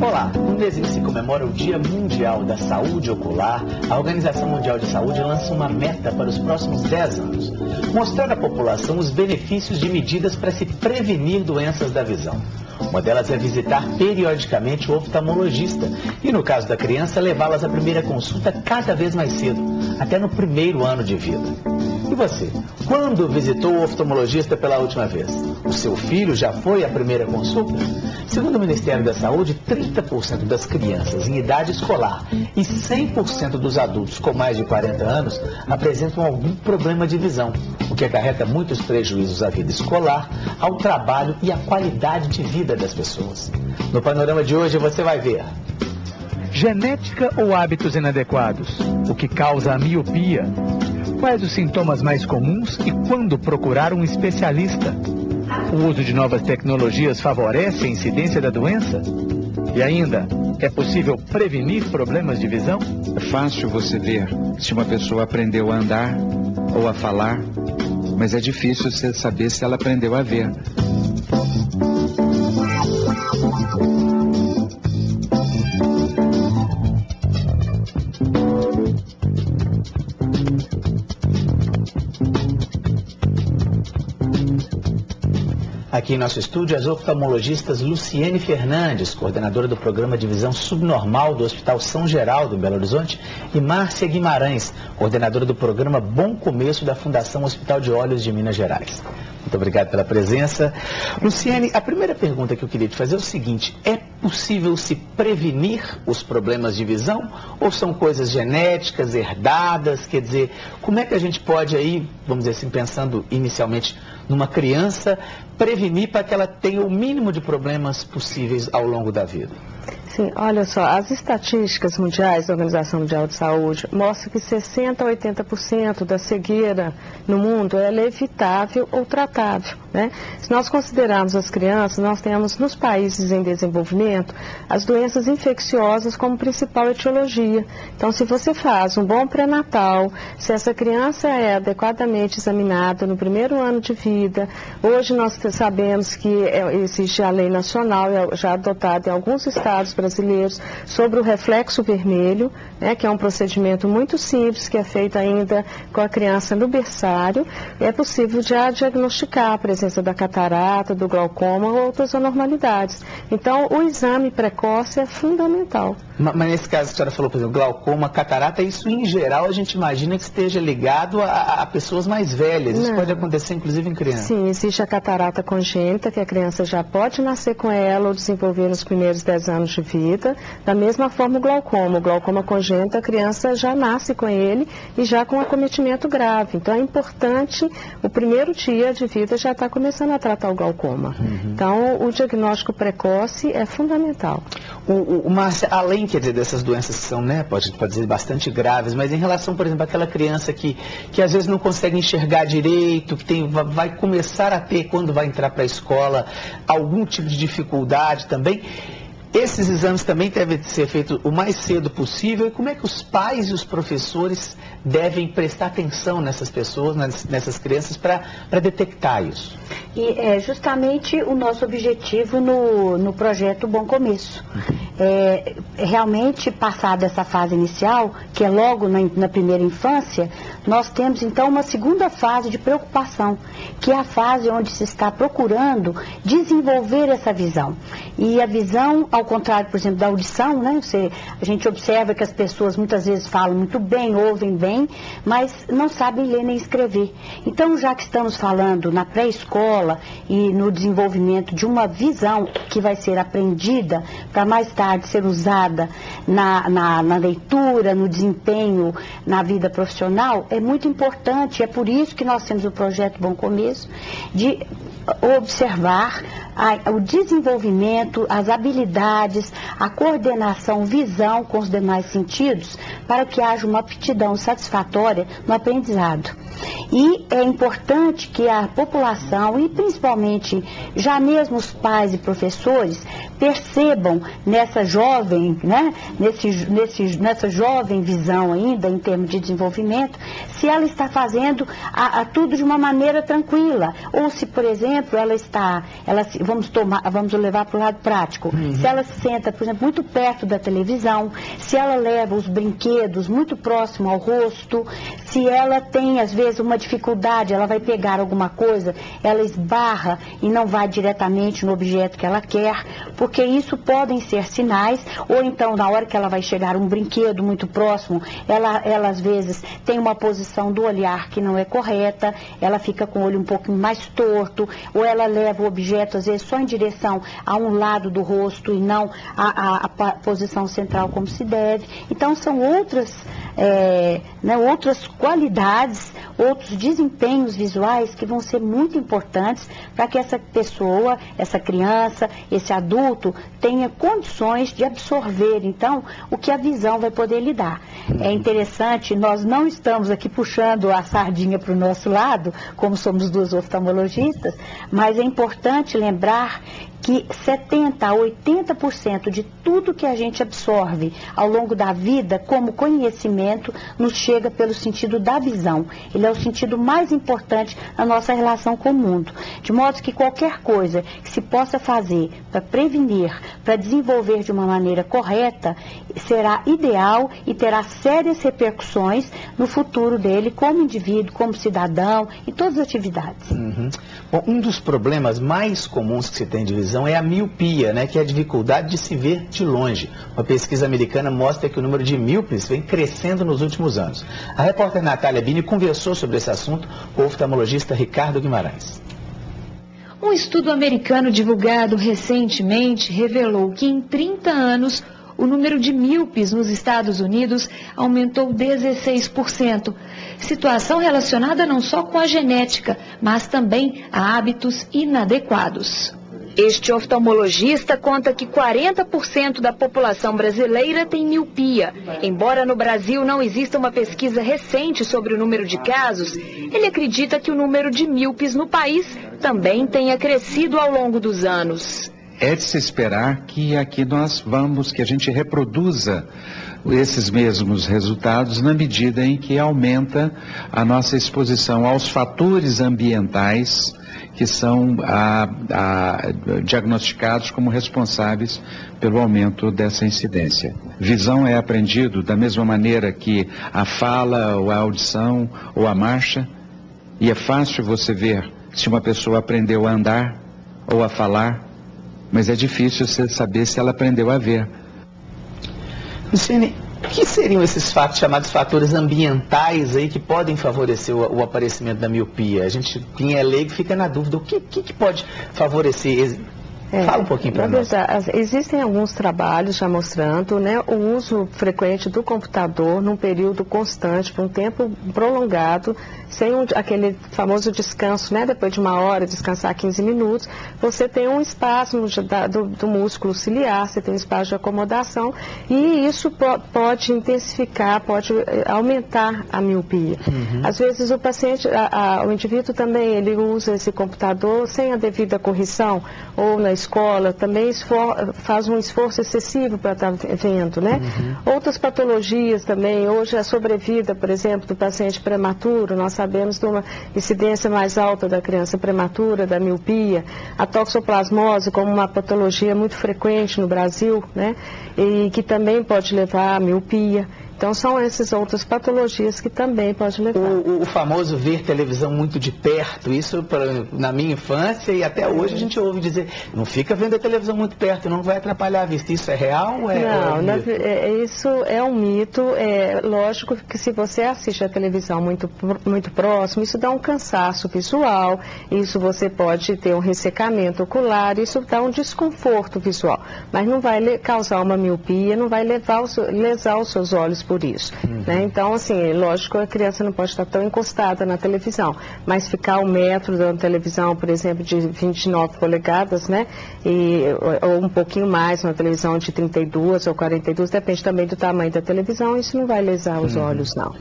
Olá, no mês em que se comemora o Dia Mundial da Saúde Ocular, a Organização Mundial de Saúde lança uma meta para os próximos 10 anos, mostrando à população os benefícios de medidas para se prevenir doenças da visão. Uma delas é visitar periodicamente o oftalmologista e, no caso da criança, levá-las à primeira consulta cada vez mais cedo, até no primeiro ano de vida. E você, quando visitou o oftalmologista pela última vez? O seu filho já foi à primeira consulta? Segundo o Ministério da Saúde, 30% das crianças em idade escolar e 100% dos adultos com mais de 40 anos apresentam algum problema de visão, o que acarreta muitos prejuízos à vida escolar, ao trabalho e à qualidade de vida das pessoas. No panorama de hoje você vai ver: genética ou hábitos inadequados? O que causa a miopia? Quais os sintomas mais comuns e quando procurar um especialista? O uso de novas tecnologias favorece a incidência da doença? E ainda, é possível prevenir problemas de visão? É fácil você ver se uma pessoa aprendeu a andar ou a falar, mas é difícil você saber se ela aprendeu a ver. Aqui em nosso estúdio, as oftalmologistas Luciene Fernandes, coordenadora do programa de visão subnormal do Hospital São Geraldo, em Belo Horizonte, e Márcia Guimarães, coordenadora do programa Bom Começo da Fundação Hospital de Olhos de Minas Gerais. Muito obrigado pela presença. Luciene, a primeira pergunta que eu queria te fazer é o seguinte: é possível se prevenir os problemas de visão? Ou são coisas genéticas, herdadas? Quer dizer, como é que a gente pode aí, vamos dizer assim, pensando inicialmente numa criança, prevenir para que ela tenha o mínimo de problemas possíveis ao longo da vida? Sim, olha só, as estatísticas mundiais da Organização Mundial de Saúde mostram que 60% a 80% da cegueira no mundo ela é evitável ou tratável, né? Se nós considerarmos as crianças, nós temos nos países em desenvolvimento as doenças infecciosas como principal etiologia. Então, se você faz um bom pré-natal, se essa criança é adequadamente examinada no primeiro ano de vida, hoje nós sabemos que existe a lei nacional, já adotada em alguns estados brasileiros, sobre o reflexo vermelho, né, que é um procedimento muito simples, que é feito ainda com a criança no berçário. É possível já diagnosticar a presença da catarata, do glaucoma ou outras anormalidades. Então, o exame precoce é fundamental. Mas nesse caso que a senhora falou, por exemplo, glaucoma, catarata, isso em geral a gente imagina que esteja ligado a pessoas mais velhas. Isso pode acontecer inclusive em criança. Sim, existe a catarata congênita, que a criança já pode nascer com ela ou desenvolver nos primeiros 10 anos de vida. Da mesma forma o glaucoma congênito, a criança já nasce com ele e já com acometimento grave. Então é importante, o primeiro dia de vida já está começando a tratar o glaucoma. Então o diagnóstico precoce é fundamental. Márcia, além, quer dizer, dessas doenças que são, né, pode dizer, bastante graves, mas em relação, por exemplo, àquela criança que às vezes não consegue enxergar direito, que vai começar a ter, quando vai entrar para a escola, algum tipo de dificuldade também, esses exames também devem ser feitos o mais cedo possível. E como é que os pais e os professores devem prestar atenção nessas pessoas, nessas crianças, para detectar isso? E é justamente o nosso objetivo no projeto Bom Começo. Realmente, passada essa fase inicial, que é logo na primeira infância, nós temos então uma segunda fase de preocupação, que é a fase onde se está procurando desenvolver essa visão. E a visão, ao contrário, por exemplo, da audição, né? A gente observa que as pessoas muitas vezes falam muito bem, ouvem bem, mas não sabem ler nem escrever. Então, já que estamos falando na pré-escola e no desenvolvimento de uma visão que vai ser aprendida para mais tarde ser usada na leitura, no desempenho, na vida profissional, é muito importante. É por isso que nós temos o projeto Bom Começo, de observar o desenvolvimento, as habilidades, a coordenação, visão com os demais sentidos, para que haja uma aptidão satisfatória no aprendizado. E é importante que a população, e principalmente já mesmo os pais e professores, percebam nessa jovem, né, nessa jovem visão ainda em termos de desenvolvimento, se ela está fazendo tudo de uma maneira tranquila, ou se, por exemplo, vamos levar para o lado prático, se ela se senta, por exemplo, muito perto da televisão, se ela leva os brinquedos muito próximo ao rosto, se ela tem, às vezes, uma dificuldade, ela vai pegar alguma coisa, ela esbarra e não vai diretamente no objeto que ela quer, porque isso podem ser sinais, ou então, na hora que ela vai chegar a um brinquedo muito próximo, ela às vezes tem uma posição do olhar que não é correta, ela fica com o olho um pouco mais torto, ou ela leva o objeto, às vezes, só em direção a um lado do rosto e não a posição central como se deve. Então, são outras qualidades, outros desempenhos visuais que vão ser muito importantes para que essa pessoa, essa criança, esse adulto tenha condições de absorver, então, o que a visão vai poder lhe dar. É interessante, nós não estamos aqui puxando a sardinha para o nosso lado, como somos duas oftalmologistas, mas é importante lembrar que 70% a 80% de tudo que a gente absorve ao longo da vida como conhecimento nos chega pelo sentido da visão. Ele é o sentido mais importante na nossa relação com o mundo. De modo que qualquer coisa que se possa fazer para prevenir, para desenvolver de uma maneira correta, será ideal e terá sérias repercussões no futuro dele como indivíduo, como cidadão e todas as atividades. Bom, um dos problemas mais comuns que se tem de visão é a miopia, né, que é a dificuldade de se ver de longe. Uma pesquisa americana mostra que o número de míopes vem crescendo nos últimos anos. A repórter Natália Bini conversou sobre esse assunto com o oftalmologista Ricardo Guimarães. Um estudo americano divulgado recentemente revelou que em 30 anos o número de míopes nos Estados Unidos aumentou 16%. Situação relacionada não só com a genética, mas também a hábitos inadequados. Este oftalmologista conta que 40% da população brasileira tem miopia. Embora no Brasil não exista uma pesquisa recente sobre o número de casos, ele acredita que o número de míopes no país também tenha crescido ao longo dos anos. É de se esperar que aqui que a gente reproduza esses mesmos resultados na medida em que aumenta a nossa exposição aos fatores ambientais que são diagnosticados como responsáveis pelo aumento dessa incidência. Visão é aprendido da mesma maneira que a fala, ou a audição, ou a marcha, e é fácil você ver se uma pessoa aprendeu a andar ou a falar, mas é difícil você saber se ela aprendeu a ver. Luciane, o que seriam esses fatos chamados fatores ambientais aí que podem favorecer o aparecimento da miopia? A gente, quem é leigo, fica na dúvida. O que pode favorecer? Fala um pouquinho para nós. Existem alguns trabalhos já mostrando, né, o uso frequente do computador num período constante, por um tempo prolongado, sem aquele famoso descanso, né, depois de uma hora, descansar 15 minutos, você tem um espasmo do músculo ciliar, você tem um espaço de acomodação, e isso pode intensificar, pode aumentar a miopia. Às vezes o paciente, o indivíduo também, ele usa esse computador sem a devida correção, ou na escola, também faz um esforço excessivo para estar vendo, né? Outras patologias também, hoje a sobrevida, por exemplo, do paciente prematuro, nós sabemos de uma incidência mais alta da criança prematura, da miopia, a toxoplasmose como uma patologia muito frequente no Brasil, né? E que também pode levar à miopia. Então, são essas outras patologias que também podem levar. O famoso ver televisão muito de perto, isso na minha infância e até hoje a gente ouve dizer, não fica vendo a televisão muito perto, não vai atrapalhar a vista. Isso é real? Isso é um mito. É lógico que se você assiste a televisão muito próximo, isso dá um cansaço visual, isso você pode ter um ressecamento ocular, isso dá um desconforto visual, mas não vai causar uma miopia, não vai lesar os seus olhos por isso. Né? Então, assim, lógico, a criança não pode estar tão encostada na televisão, mas ficar 1 metro da televisão, por exemplo, de 29 polegadas, né? Ou um pouquinho mais, uma televisão de 32 ou 42, depende também do tamanho da televisão, isso não vai lesar os olhos, não.